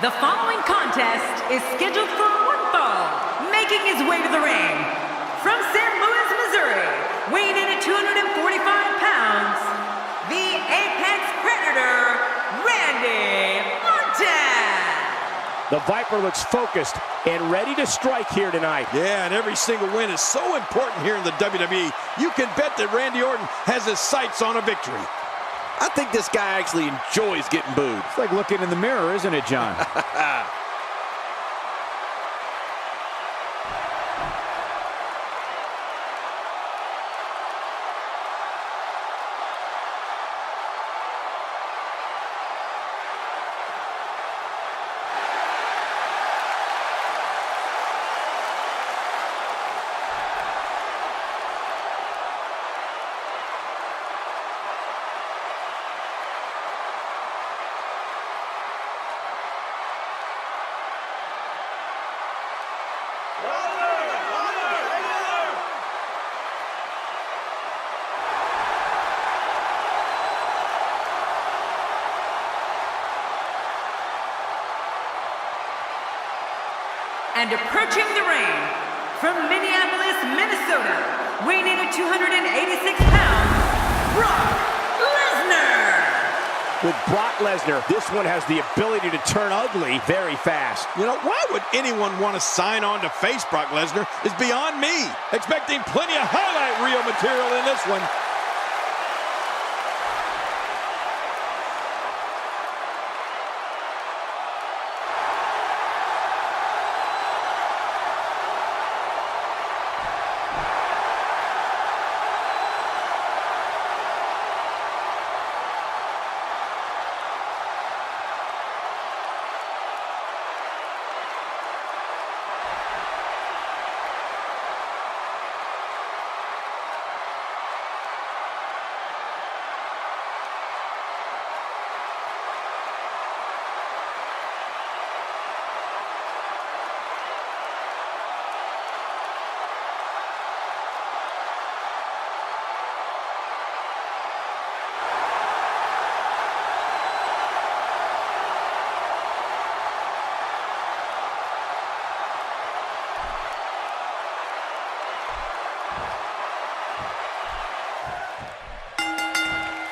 The following contest is scheduled for one fall. Making his way to the ring, from St. Louis, Missouri, weighing in at 245 pounds, the Apex Predator, Randy Orton. The Viper looks focused and ready to strike here tonight. Yeah, and every single win is so important here in the WWE. You can bet that Randy Orton has his sights on a victory. I think this guy actually enjoys getting booed. It's like looking in the mirror, isn't it, John? And approaching the ring, from Minneapolis, Minnesota, weighing in at 286 pounds, Brock Lesnar. With Brock Lesnar, this one has the ability to turn ugly very fast. You know, why would anyone want to sign on to face Brock Lesnar is beyond me. Expecting plenty of highlight reel material in this one.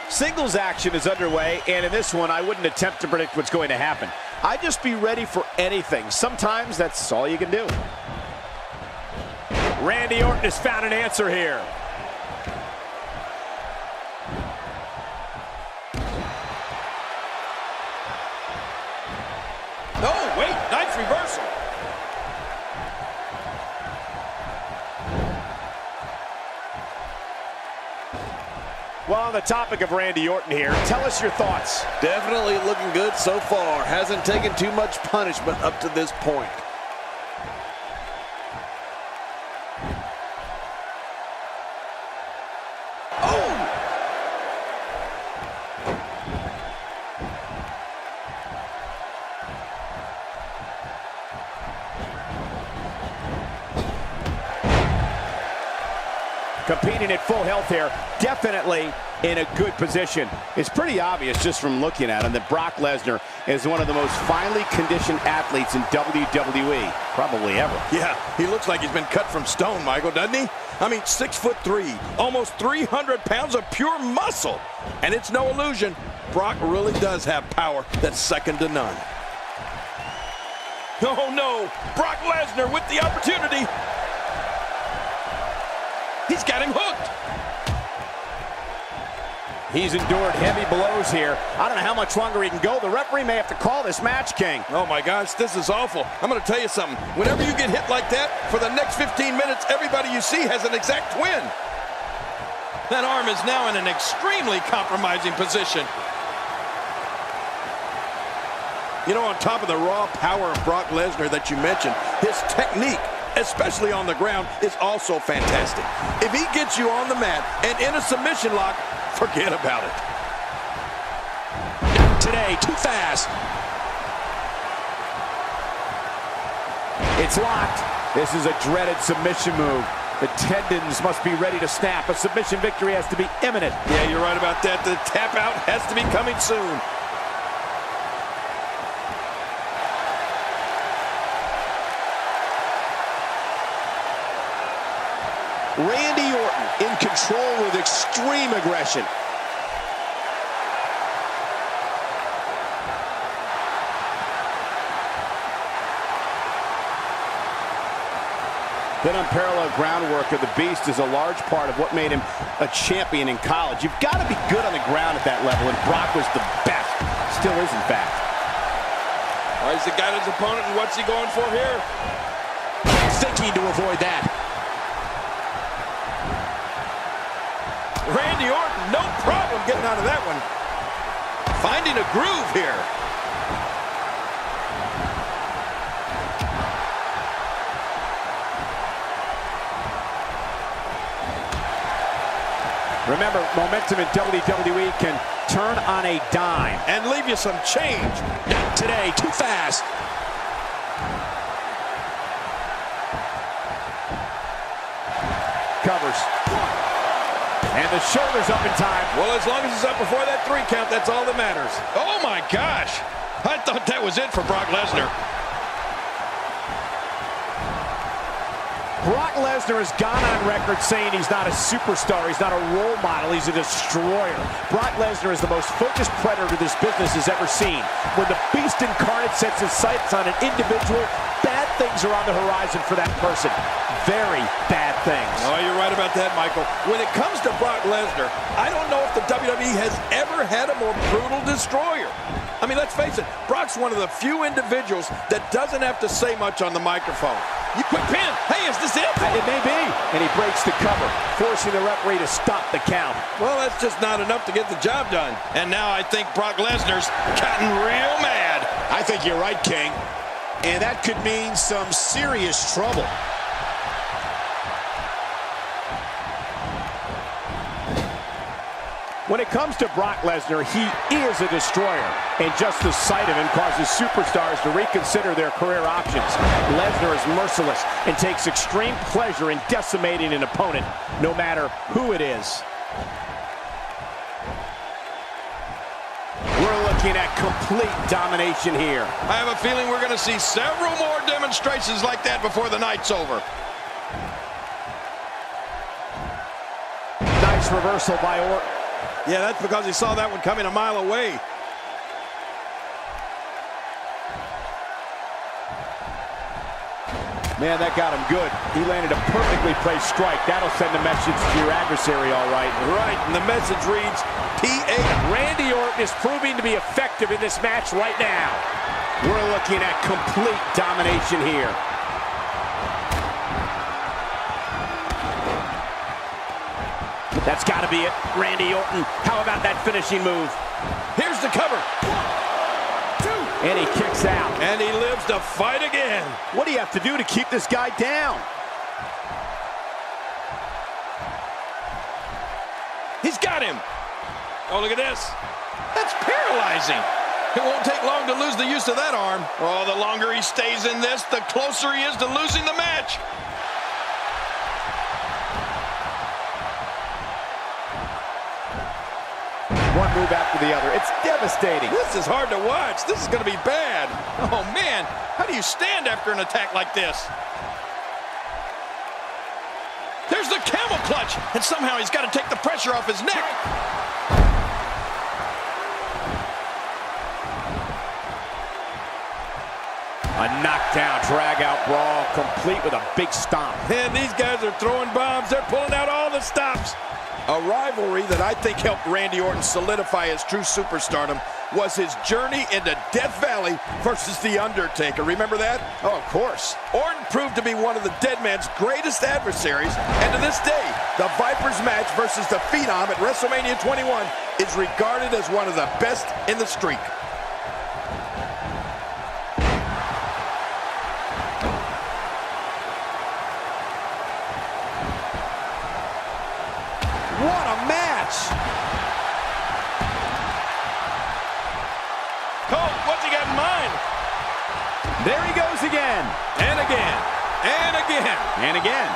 Singles action is underway, and in this one, I wouldn't attempt to predict what's going to happen. I'd just be ready for anything. Sometimes that's all you can do. Randy Orton has found an answer here. Oh, wait, nice reversal. Well, on the topic of Randy Orton here, tell us your thoughts. Definitely looking good so far. Hasn't taken too much punishment up to this point. Oh! Competing at full health here, definitely in a good position. It's pretty obvious just from looking at him that Brock Lesnar is one of the most finely conditioned athletes in WWE, probably ever. Yeah, he looks like he's been cut from stone, Michael, doesn't he? I mean, 6'3", almost 300 pounds of pure muscle. And it's no illusion, Brock really does have power that's second to none. Oh no, Brock Lesnar with the opportunity. He's got him hooked. He's endured heavy blows here. I don't know how much longer he can go. The referee may have to call this match, King. Oh my gosh, this is awful. I'm going to tell you something. Whenever you get hit like that, for the next 15 minutes, everybody you see has an exact twin. That arm is now in an extremely compromising position. You know, on top of the raw power of Brock Lesnar that you mentioned, his technique, especially on the ground, is also fantastic. If he gets you on the mat and in a submission lock, forget about it. Not today, too fast. It's locked. This is a dreaded submission move. The tendons must be ready to snap. A submission victory has to be imminent. Yeah, you're right about that. The tap out has to be coming soon. Randy Orton in control with extreme aggression. That unparalleled groundwork of the Beast is a large part of what made him a champion in college. You've got to be good on the ground at that level, and Brock was the best. Still is, in fact. Well, he's got his opponent, and what's he going for here? Thinking to avoid that. Randy Orton, no problem getting out of that one. Finding a groove here. Remember, momentum in WWE can turn on a dime. And leave you some change. Not today, too fast. Covers. And the shoulder's up in time. Well, as long as it's up before that 3 count, that's all that matters. Oh, my gosh. I thought that was it for Brock Lesnar. Brock Lesnar has gone on record saying he's not a superstar, he's not a role model, he's a destroyer. Brock Lesnar is the most focused predator this business has ever seen. When the Beast incarnate sets his sights on an individual, bad things are on the horizon for that person. Very bad things. Oh, you're right about that, Michael. When it comes to Brock Lesnar, I don't know if the WWE has ever had a more brutal destroyer. I mean, let's face it, Brock's one of the few individuals that doesn't have to say much on the microphone. You quick pin. Hey, is this it? It may be. And he breaks the cover, forcing the referee to stop the count. Well, that's just not enough to get the job done. And now I think Brock Lesnar's gotten real mad. I think you're right, King. And that could mean some serious trouble. When it comes to Brock Lesnar, he is a destroyer. And just the sight of him causes superstars to reconsider their career options. Lesnar is merciless and takes extreme pleasure in decimating an opponent, no matter who it is. We're looking at complete domination here. I have a feeling we're going to see several more demonstrations like that before the night's over. Nice reversal by Orton. Yeah, that's because he saw that one coming a mile away. Man, that got him good. He landed a perfectly placed strike. That'll send a message to your adversary, all right. Right, and the message reads, P.A. Randy Orton is proving to be effective in this match right now. We're looking at complete domination here. That's got to be it. Randy Orton, how about that finishing move? Here's the cover. 1, 2. And he kicks out. And he lives to fight again. What do you have to do to keep this guy down? He's got him. Oh, look at this. That's paralyzing. It won't take long to lose the use of that arm. Oh, the longer he stays in this, the closer he is to losing the match. One move after the other. It's devastating. This is hard to watch. This is going to be bad. Oh, man. How do you stand after an attack like this? There's the camel clutch. And somehow he's got to take the pressure off his neck. A knockdown, drag-out brawl, complete with a big stomp. And these guys are throwing bombs. They're pulling out all the stops. A rivalry that I think helped Randy Orton solidify his true superstardom was his journey into Death Valley versus The Undertaker. Remember that? Oh, of course. Orton proved to be one of the dead man's greatest adversaries, and to this day, the Vipers match versus the Phenom at WrestleMania 21 is regarded as one of the best in the streak. What a match! Cole, what's he got in mind? There he goes again. And again. And again. And again.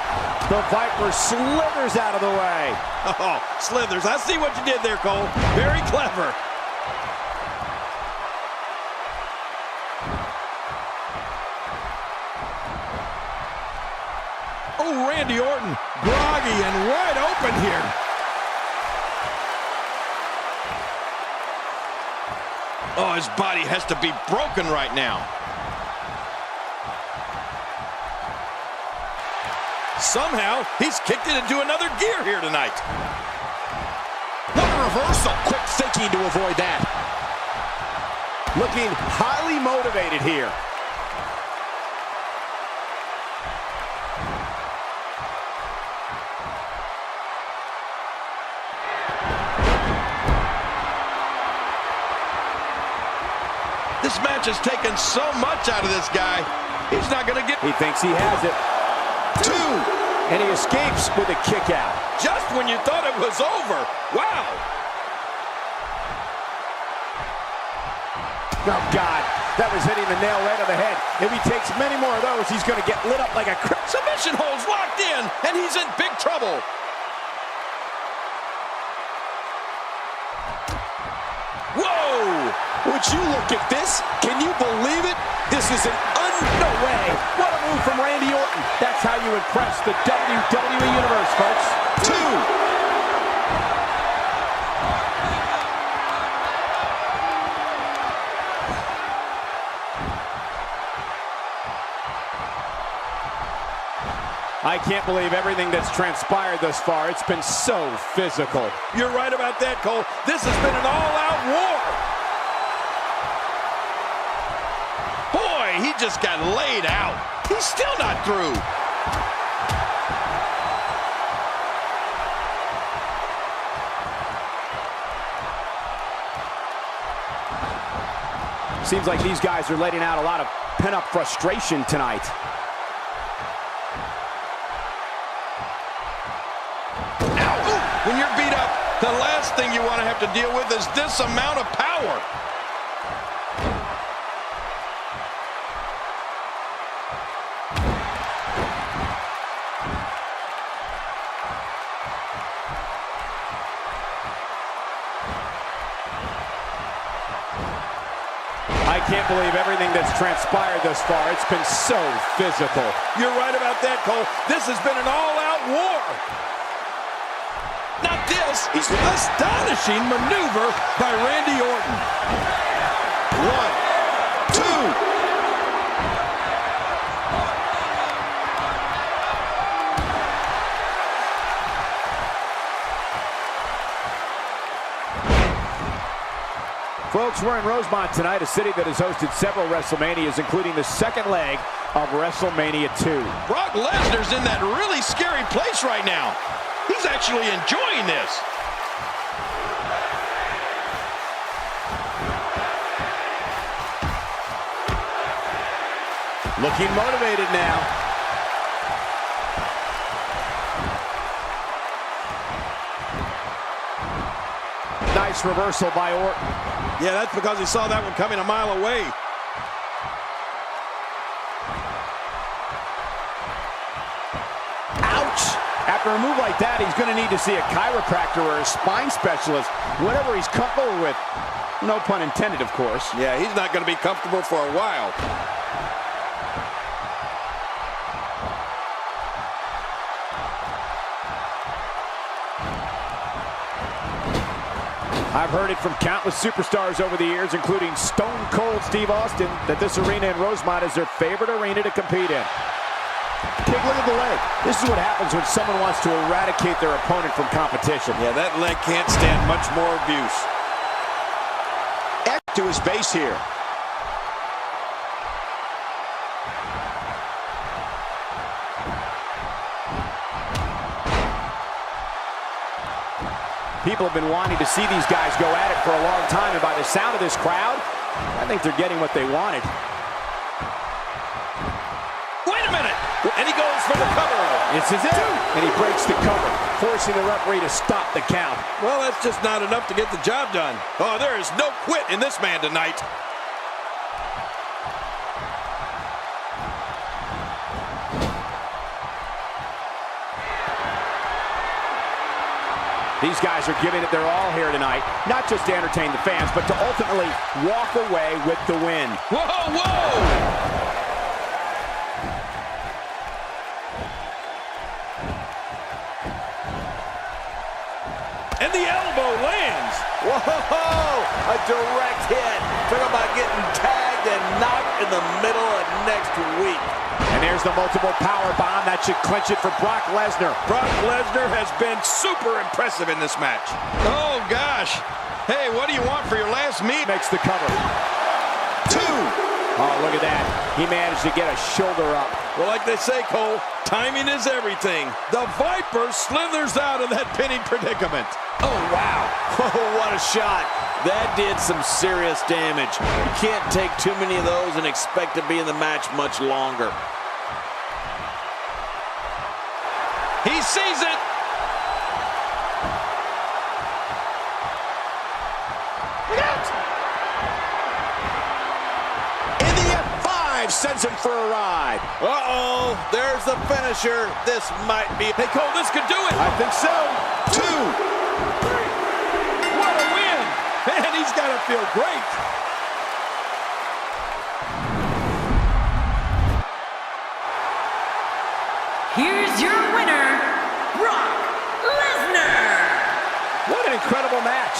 The Viper slithers out of the way. Oh, slithers. I see what you did there, Cole. Very clever. Oh, Randy Orton, groggy and wide open here. Oh, his body has to be broken right now. Somehow, he's kicked it into another gear here tonight. What a reversal. Quick thinking to avoid that. Looking highly motivated here. This match has taken so much out of this guy. He's not going to get... He thinks he has it. 2. And he escapes with a kick out. Just when you thought it was over. Wow. Oh, God. That was hitting the nail right on the head. If he takes many more of those, he's going to get lit up like a... Submission holds locked in, and he's in big trouble. Whoa! Would you look at this? Can you believe it? This is no way. What a move from Randy Orton. That's how you impress the WWE Universe, folks. 2. I can't believe everything that's transpired thus far. It's been so physical. You're right about that, Cole. This has been an all-out war. Boy, he just got laid out. He's still not through. Seems like these guys are letting out a lot of pent-up frustration tonight. When you're beat up, the last thing you want to have to deal with is this amount of power. I can't believe everything that's transpired thus far. It's been so physical. You're right about that, Cole. This has been an all-out war. Not this. Astonishing maneuver by Randy Orton. 1, 2. Folks, we're in Rosemont tonight, a city that has hosted several WrestleManias, including the second leg of WrestleMania 2. Brock Lesnar's in that really scary place right now. He's actually enjoying this. Looking motivated now. Nice reversal by Orton. Yeah, that's because he saw that one coming a mile away. Ouch! After a move like that, he's going to need to see a chiropractor or a spine specialist, whatever he's comfortable with. No pun intended, of course. Yeah, he's not going to be comfortable for a while. I've heard it from countless superstars over the years, including Stone Cold Steve Austin, that this arena in Rosemont is their favorite arena to compete in. Take a look at the leg. This is what happens when someone wants to eradicate their opponent from competition. Yeah, that leg can't stand much more abuse. To his base here. People have been wanting to see these guys go at it for a long time, and by the sound of this crowd, I think they're getting what they wanted. Wait a minute! And he goes for the cover. This is it! And he breaks the cover, forcing the referee to stop the count. Well, that's just not enough to get the job done. Oh, there is no quit in this man tonight. These guys are giving it their all here tonight, not just to entertain the fans, but to ultimately walk away with the win. Whoa, whoa! and the elbow lands. Whoa, a direct hit. Talk about getting tagged and knocked in the middle of next week. And there's the multiple power bomb that should clinch it for Brock Lesnar. Brock Lesnar has been super impressive in this match. Oh, gosh. Hey, what do you want for your last meal? Makes the cover. 2. Oh, look at that. He managed to get a shoulder up. Well, like they say, Cole, timing is everything. The Viper slithers out of that pinning predicament. Oh, wow. Oh, what a shot. That did some serious damage. You can't take too many of those and expect to be in the match much longer. He sees it. Look out! In the F5 sends him for a ride. Uh-oh, there's the finisher. This might be... Hey, Cole, this could do it. I think so. 2. 3. What a win. Man, he's got to feel great. Here's your winner, Brock Lesnar. What an incredible match.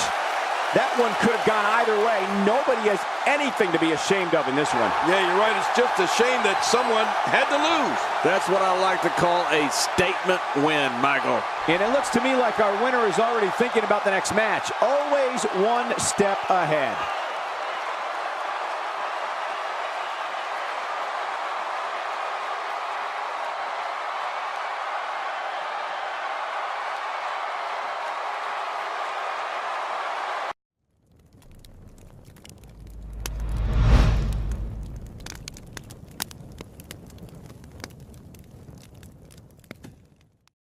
That one could have gone either way. Nobody has anything to be ashamed of in this one. Yeah, you're right. It's just a shame that someone had to lose. That's what I like to call a statement win, Michael. And it looks to me like our winner is already thinking about the next match. Always one step ahead.